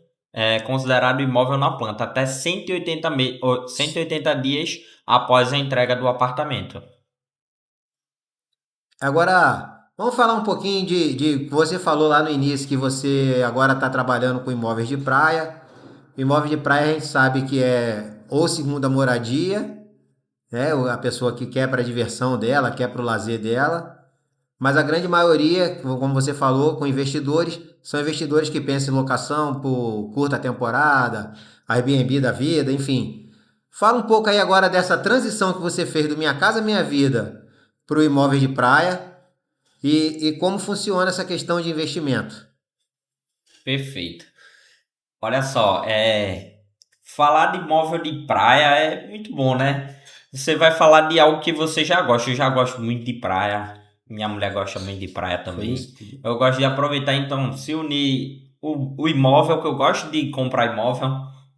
considerado imóvel na planta, até 180 dias após a entrega do apartamento. Agora, vamos falar um pouquinho de. Você falou lá no início que você agora está trabalhando com imóveis de praia. Imóvel de praia a gente sabe que é ou segunda moradia, né? A pessoa que quer para a diversão dela, quer para o lazer dela. Mas a grande maioria, como você falou, com investidores, são investidores que pensam em locação por curta temporada, Airbnb da vida, enfim. Fala um pouco aí agora dessa transição que você fez do Minha Casa Minha Vida para o imóvel de praia e como funciona essa questão de investimento. Perfeito. Olha só, falar de imóvel de praia é muito bom, né? Você vai falar de algo que você já gosta. Eu já gosto muito de praia. Minha mulher gosta muito de praia Foi também. isso tudo. Eu gosto de aproveitar, então, se unir o imóvel, que eu gosto de comprar imóvel,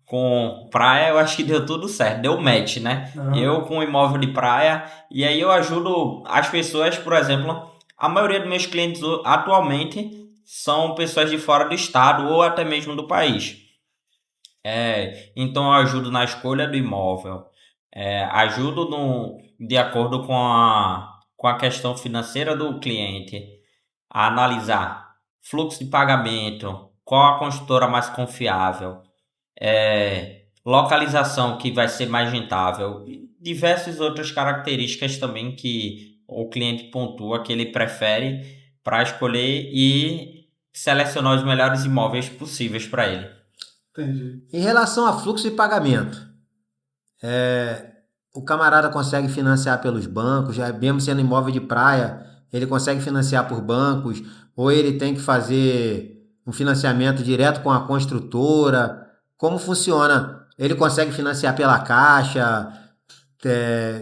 com praia, eu acho que deu tudo certo, deu match, né? Eu com imóvel de praia, e aí eu ajudo as pessoas, por exemplo, a maioria dos meus clientes atualmente são pessoas de fora do estado ou até mesmo do país. Então eu ajudo na escolha do imóvel, ajudo de acordo com a questão financeira do cliente, a analisar fluxo de pagamento, qual a construtora mais confiável, localização que vai ser mais rentável, e diversas outras características também que o cliente pontua que ele prefere para escolher e selecionar os melhores imóveis possíveis para ele. Entendi. Em relação a fluxo de pagamento, o camarada consegue financiar pelos bancos, já mesmo sendo imóvel de praia, ele consegue financiar por bancos, ou ele tem que fazer um financiamento direto com a construtora? Como funciona? Ele consegue financiar pela Caixa?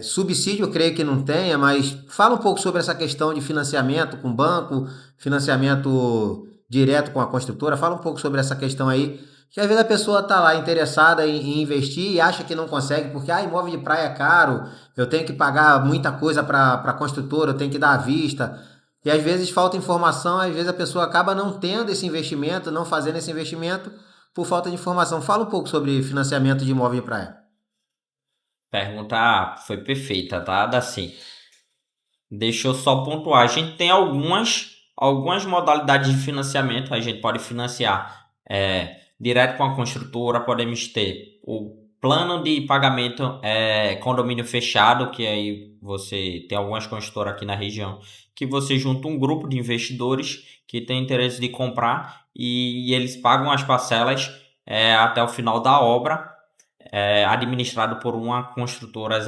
Subsídio eu creio que não tenha, mas fala um pouco sobre essa questão de financiamento com banco, financiamento direto com a construtora. Fala um pouco sobre essa questão aí, que às vezes a pessoa está lá interessada em investir e acha que não consegue, porque imóvel de praia é caro, eu tenho que pagar muita coisa para a construtora, eu tenho que dar à vista. E às vezes falta informação, às vezes a pessoa acaba não tendo esse investimento, não fazendo esse investimento por falta de informação. Fala um pouco sobre financiamento de imóvel de praia. Pergunta foi perfeita, tá? Assim, deixa eu só pontuar. A gente tem algumas modalidades de financiamento. A gente pode financiar direto com a construtora. Podemos ter o plano de pagamento condomínio fechado, que aí você tem algumas construtoras aqui na região, que você junta um grupo de investidores que tem interesse de comprar e eles pagam as parcelas até o final da obra, administrado por uma construtora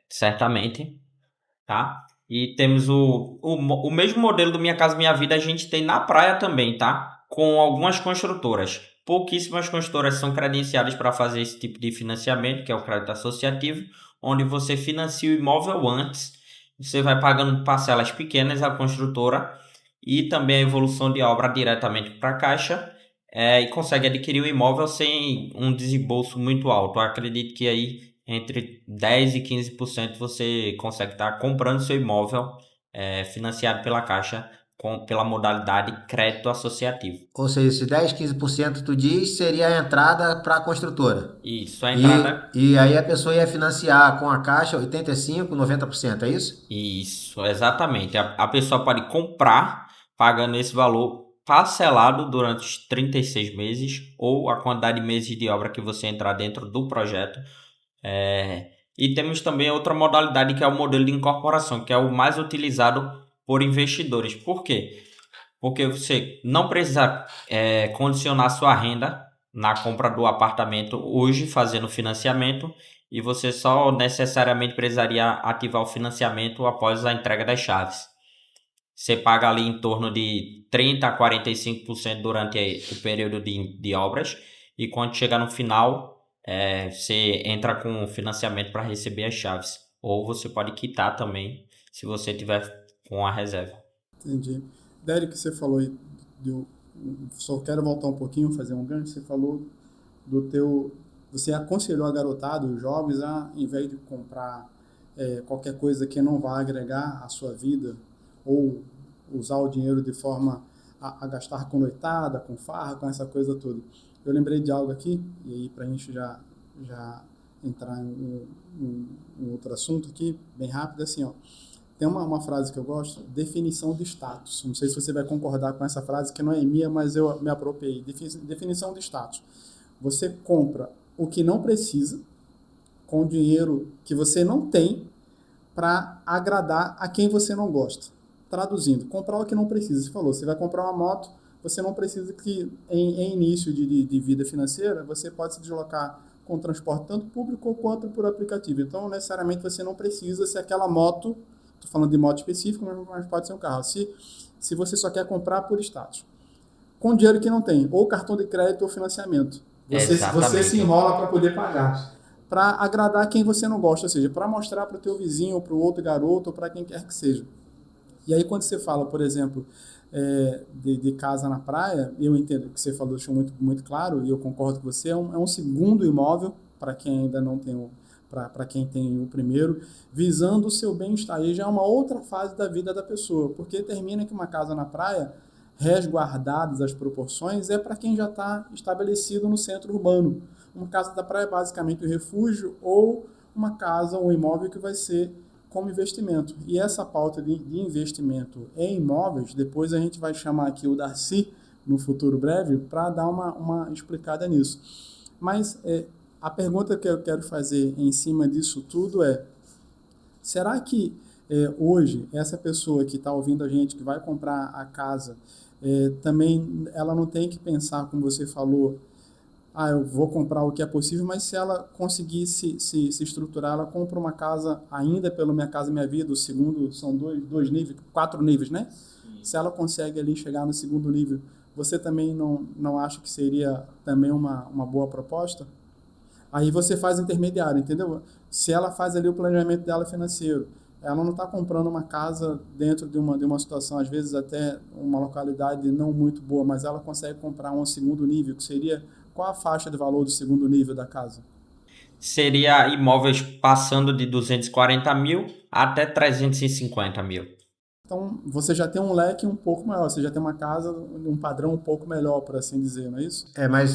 certamente, tá? E temos o mesmo modelo do Minha Casa Minha Vida, a gente tem na praia também, tá? Com algumas construtoras. Pouquíssimas construtoras são credenciadas para fazer esse tipo de financiamento, que é o crédito associativo, onde você financia o imóvel antes, você vai pagando parcelas pequenas à construtora e também a evolução de obra diretamente para a Caixa, e consegue adquirir o imóvel sem um desembolso muito alto. Eu acredito que aí entre 10% e 15% você consegue estar comprando seu imóvel financiado pela Caixa pela modalidade crédito associativo. Ou seja, esse 10, 15% tu diz seria a entrada para a construtora. Isso, a entrada. E aí a pessoa ia financiar com a Caixa 85, 90%, é isso? Isso, exatamente. A pessoa pode comprar pagando esse valor parcelado durante os 36 meses ou a quantidade de meses de obra que você entrar dentro do projeto. E temos também outra modalidade que é o modelo de incorporação, que é o mais utilizado por investidores. Por quê? Porque você não precisa condicionar sua renda na compra do apartamento hoje fazendo financiamento, e você só necessariamente precisaria ativar o financiamento após a entrega das chaves. Você paga ali em torno de 30% a 45% durante o período de obras, e quando chegar no final, você entra com o financiamento para receber as chaves. Ou você pode quitar também, se você tiver com a reserva. Entendi. Derek, você falou aí, só quero voltar um pouquinho, fazer um gancho. Você falou você aconselhou a garotada, os jovens, em vez de comprar qualquer coisa que não vá agregar à sua vida, ou usar o dinheiro de forma a gastar com noitada, com farra, com essa coisa toda. Eu lembrei de algo aqui, e aí para a gente já entrar em um outro assunto aqui, bem rápido, assim, ó. Tem uma frase que eu gosto, definição de status. Não sei se você vai concordar com essa frase, que não é minha, mas eu me apropriei. Definição de status. Você compra o que não precisa, com o dinheiro que você não tem, para agradar a quem você não gosta. Traduzindo, comprar o que não precisa. Você falou, você vai comprar uma moto, você não precisa que, em início de vida financeira, você pode se deslocar com transporte tanto público quanto por aplicativo. Então, necessariamente, você não precisa ser aquela moto. Estou falando de moto específica, mas pode ser um carro. Se você só quer comprar por status. Com dinheiro que não tem, ou cartão de crédito ou financiamento. Você se enrola para poder pagar. Para agradar quem você não gosta, ou seja, para mostrar para o teu vizinho, ou para o outro garoto, ou para quem quer que seja. E aí quando você fala, por exemplo, de casa na praia, eu entendo o que você falou, deixou muito, muito claro, e eu concordo com você, é um segundo imóvel, para quem ainda não tem para quem tem o primeiro, visando o seu bem-estar. E já é uma outra fase da vida da pessoa, porque termina que uma casa na praia, resguardadas as proporções, é para quem já está estabelecido no centro urbano. Uma casa da praia é basicamente um refúgio ou uma casa, um imóvel que vai ser como investimento. E essa pauta de investimento em imóveis, depois a gente vai chamar aqui o Darcy, no futuro breve, para dar uma explicada nisso. Mas a pergunta que eu quero fazer em cima disso tudo é, será que hoje essa pessoa que está ouvindo a gente, que vai comprar a casa, também ela não tem que pensar, como você falou, eu vou comprar o que é possível, mas se ela conseguir se estruturar, ela compra uma casa ainda pelo Minha Casa Minha Vida, o segundo, são dois níveis, 4 níveis, né? Se ela consegue ali chegar no segundo nível, você também não acha que seria também uma boa proposta? Aí você faz intermediário, entendeu? Se ela faz ali o planejamento dela financeiro, ela não está comprando uma casa dentro de uma situação, às vezes até uma localidade não muito boa, mas ela consegue comprar um segundo nível, que seria qual a faixa de valor do segundo nível da casa? Seria imóveis passando de 240 mil até 350 mil. Então, você já tem um leque um pouco maior, você já tem uma casa, um padrão um pouco melhor, por assim dizer, não é isso?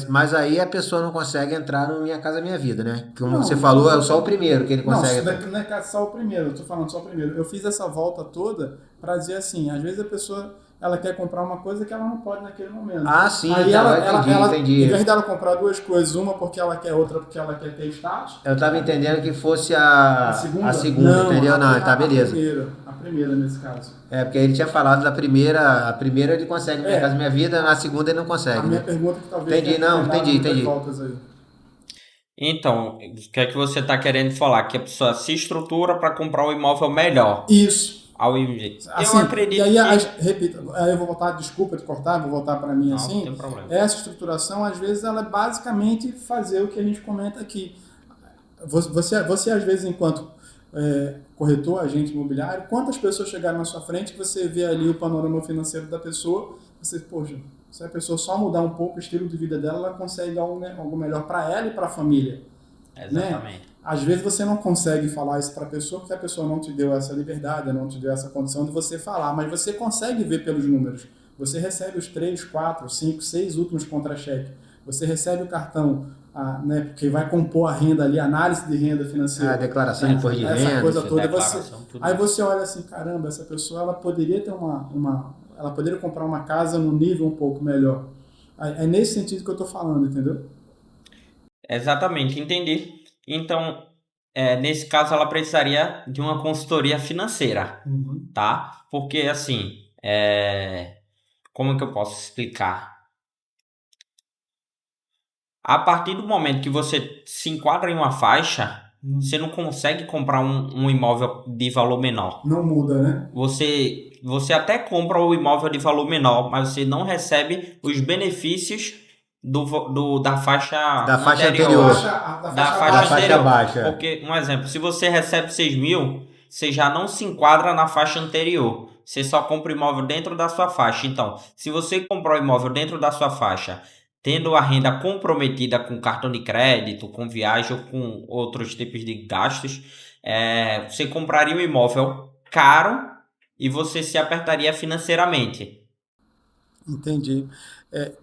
Mas aí a pessoa não consegue entrar no Minha Casa Minha Vida, né? Como Não, você falou, é só o primeiro que ele não, consegue isso entrar. daqui não é só o primeiro, eu tô falando só o primeiro. Eu fiz essa volta toda para dizer assim, às vezes a pessoa ela quer comprar uma coisa que ela não pode naquele momento. Ah, sim, Aí então, em vez entendi. dela comprar duas coisas, uma porque ela quer, outra porque ela quer ter status, Eu tava entendendo que fosse a a segunda? segunda, Não, entendeu? Não, tá, beleza. a primeira nesse caso. É, porque ele tinha falado da primeira, a primeira ele consegue Minha Casa É, Minha Vida, na segunda ele não a consegue, minha né? pergunta que talvez Entendi, tenha não, dado muitas entendi. voltas aí. Então, o que é que você está querendo falar? Que a pessoa se estrutura para comprar um imóvel melhor. Isso. Eu Assim, e acredito aí, que. repito, aí eu vou voltar, desculpa te cortar, vou voltar para mim Não, não assim. tem problema. Essa estruturação, às vezes, ela é basicamente fazer o que a gente comenta aqui. Você às vezes, enquanto corretor, agente imobiliário, quantas pessoas chegaram na sua frente, você vê ali o panorama financeiro da pessoa, você, poxa, se a pessoa só mudar um pouco o estilo de vida dela, ela consegue algo melhor para ela e para a família, né? Exatamente. Às vezes você não consegue falar isso para a pessoa porque a pessoa não te deu essa liberdade, não te deu essa condição de você falar, mas você consegue ver pelos números. Você recebe os 3, 4, 5, 6 últimos contra-cheque. Você recebe o cartão, né, porque vai compor a renda ali, a análise de renda A financeira, declaração de né, imposto de essa renda, coisa enfim. toda. Declaração, tudo Aí isso. você olha assim, caramba, essa pessoa ela poderia ter ela poderia comprar uma casa num nível um pouco melhor. É nesse sentido que eu estou falando, entendeu? Exatamente, entendi. Então, nesse caso, ela precisaria de uma consultoria financeira, tá? Porque, assim, como é que eu posso explicar? A partir do momento que você se enquadra em uma faixa, você não consegue comprar um imóvel de valor menor. Não muda, né? Você até compra o imóvel de valor menor, mas você não recebe os benefícios da faixa Da faixa anterior. anterior. Da Da faixa faixa Da abaixo. faixa anterior. baixa. Porque, um exemplo, se você recebe 6 mil, você já não se enquadra na faixa anterior. Você só compra o imóvel dentro da sua faixa. Então, se você comprar o imóvel dentro da sua faixa, tendo a renda comprometida com cartão de crédito, com viagem ou com outros tipos de gastos, você compraria um imóvel caro e você se apertaria financeiramente. Entendi.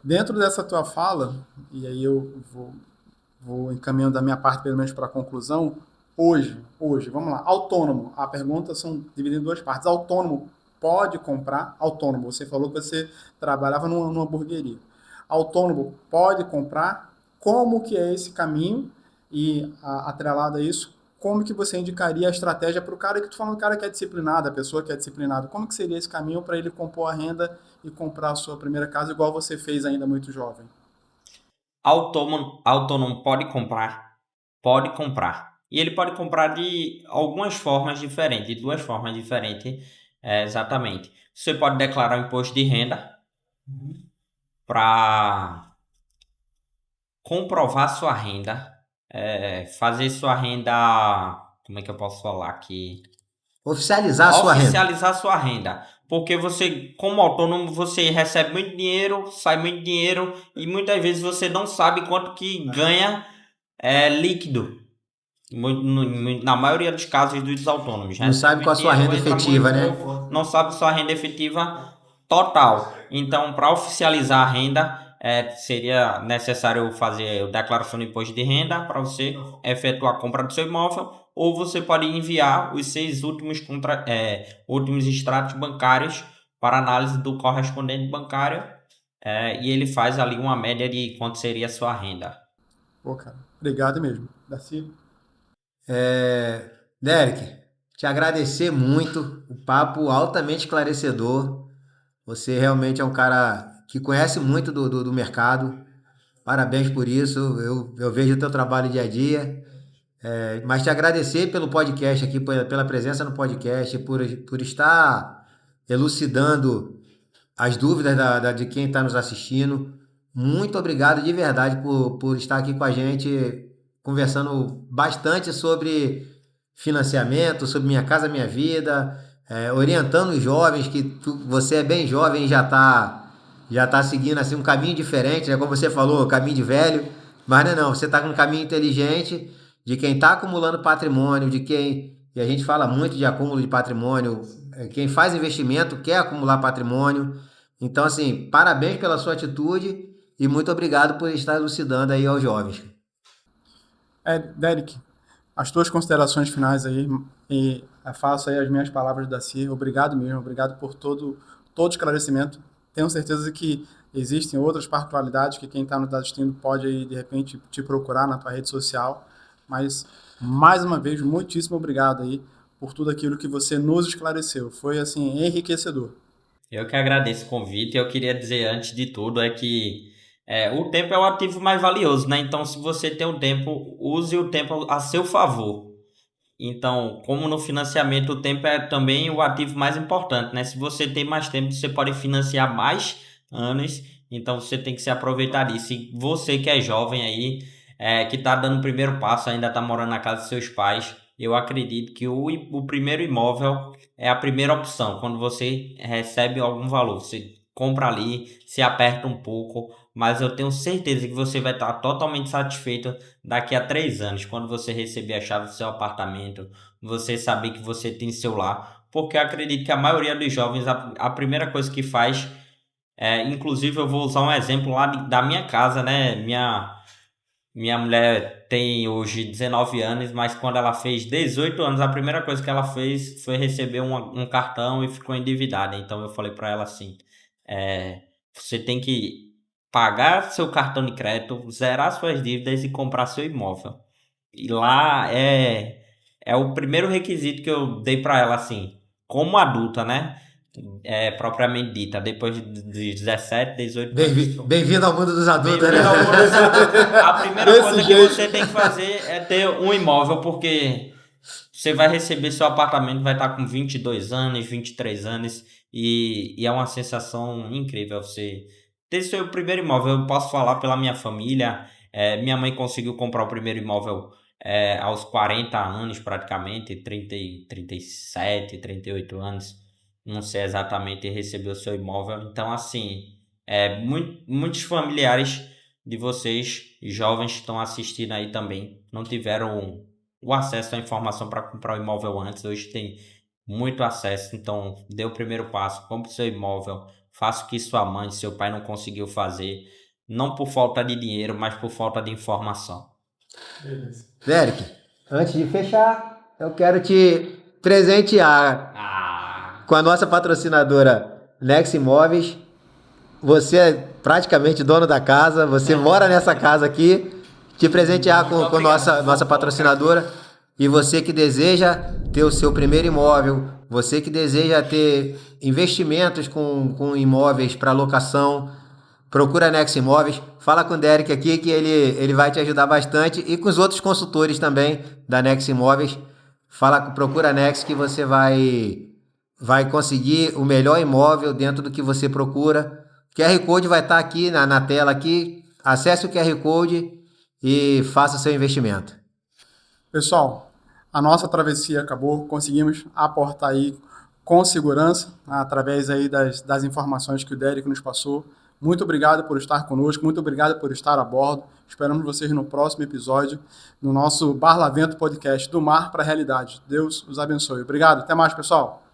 Dentro dessa tua fala, e aí eu vou encaminhando da minha parte, pelo menos para a conclusão, hoje, vamos lá, autônomo, a pergunta são divididas em duas partes. Autônomo pode comprar? Autônomo, você falou que você trabalhava numa hamburgueria. Autônomo pode comprar? Como que é esse caminho? E atrelado a isso, como que você indicaria a estratégia para o cara que tu falando, o cara que é disciplinado, a pessoa que é disciplinada, como que seria esse caminho para ele compor a renda e comprar a sua primeira casa igual você fez ainda muito jovem? Autônomo pode comprar? Pode comprar. E ele pode comprar de algumas formas diferentes, de duas formas diferentes, exatamente. Você pode declarar o imposto de renda para comprovar sua renda, fazer sua renda, como é que eu posso falar aqui? Oficializar a sua renda. Oficializar sua renda. Porque você, como autônomo, você recebe muito dinheiro, sai muito dinheiro e muitas vezes você não sabe quanto que ganha líquido. Na maioria dos casos dos autônomos. Não sabe qual a sua renda efetiva, né? Não sabe sua renda efetiva total. Então, para oficializar a renda, seria necessário fazer a declaração de imposto de renda para você efetuar a compra do seu imóvel, ou você pode enviar os 6 últimos extratos bancários para análise do correspondente bancário, e ele faz ali uma média de quanto seria a sua renda. Pô, cara, obrigado mesmo. Darcy? Derek, te agradecer muito, o papo altamente esclarecedor. Você realmente é um cara que conhece muito do mercado. Parabéns por isso. Eu vejo o teu trabalho dia a dia. Mas te agradecer pelo podcast aqui, pela presença no podcast, por estar elucidando as dúvidas de quem está nos assistindo. Muito obrigado de verdade por estar aqui com a gente, conversando bastante sobre financiamento, sobre Minha Casa Minha Vida, orientando os jovens, que você é bem jovem e já tá seguindo assim, um caminho diferente, né? Como você falou, caminho de velho, mas não, você está com um caminho inteligente de quem está acumulando patrimônio, e a gente fala muito de acúmulo de patrimônio, quem faz investimento quer acumular patrimônio. Então, assim, parabéns pela sua atitude e muito obrigado por estar elucidando aí aos jovens. Derek, as tuas considerações finais aí, e faço aí as minhas palavras da CIR. Obrigado mesmo, obrigado por todo esclarecimento. Tenho certeza que existem outras particularidades que quem está nos assistindo pode aí, de repente, te procurar na tua rede social. Mas, mais uma vez, muitíssimo obrigado aí por tudo aquilo que você nos esclareceu. Foi, assim, enriquecedor. Eu que agradeço o convite. Eu queria dizer, antes de tudo, que o tempo é o ativo mais valioso, né? Então, se você tem um tempo, use o tempo a seu favor. Então, como no financiamento, o tempo é também o ativo mais importante, né? Se você tem mais tempo, você pode financiar mais anos. Então, você tem que se aproveitar disso. E você que é jovem aí, que está dando o primeiro passo, ainda está morando na casa dos seus pais, eu acredito que o primeiro imóvel é a primeira opção. Quando você recebe algum valor, você compra ali, se aperta um pouco, mas eu tenho certeza que você vai estar totalmente satisfeito daqui a 3 anos, quando você receber a chave do seu apartamento, você saber que você tem seu lar, porque eu acredito que a maioria dos jovens, a primeira coisa que faz, inclusive eu vou usar um exemplo lá da minha casa, né? Minha mulher tem hoje 19 anos, mas quando ela fez 18 anos, a primeira coisa que ela fez foi receber um cartão e ficou endividada. Então eu falei para ela assim, você tem que pagar seu cartão de crédito, zerar suas dívidas e comprar seu imóvel. E lá é o primeiro requisito que eu dei para ela, assim, como adulta, né? Propriamente dita, depois de 17, 18 anos. Bem-vindo ao mundo dos adultos, né? A primeira coisa que você tem que fazer é ter um imóvel, porque você vai receber seu apartamento, vai estar com 22 anos, 23 anos, e é uma sensação incrível você ter seu primeiro imóvel. Eu posso falar pela minha família, minha mãe conseguiu comprar o primeiro imóvel aos 40 anos praticamente, 37, 38 anos, não sei exatamente, recebeu o seu imóvel. Então, assim, muitos familiares de vocês, jovens que estão assistindo aí também, não tiveram o acesso à informação para comprar o imóvel antes. Hoje tem muito acesso, então dê o primeiro passo, compre seu imóvel, faça o que sua mãe, seu pai não conseguiu fazer, não por falta de dinheiro, mas por falta de informação. Beleza. Derek, antes de fechar, eu quero te presentear com a nossa patrocinadora Nex Imóveis. Você é praticamente dono da casa, você mora nessa casa aqui, te presentear com nossa patrocinadora. E você que deseja ter o seu primeiro imóvel, você que deseja ter investimentos com imóveis para locação, procura a Nex Imóveis, fala com o Derek aqui que ele vai te ajudar bastante, e com os outros consultores também da Nex Imóveis. Procura a Nex que você vai conseguir o melhor imóvel dentro do que você procura. O QR Code vai estar aqui na tela aqui. Acesse o QR Code e faça o seu investimento. Pessoal, a nossa travessia acabou, conseguimos aportar aí com segurança, através aí das informações que o Derek nos passou. Muito obrigado por estar conosco, muito obrigado por estar a bordo. Esperamos vocês no próximo episódio, no nosso Barlavento Podcast, do Mar para a Realidade. Deus os abençoe. Obrigado, até mais, pessoal.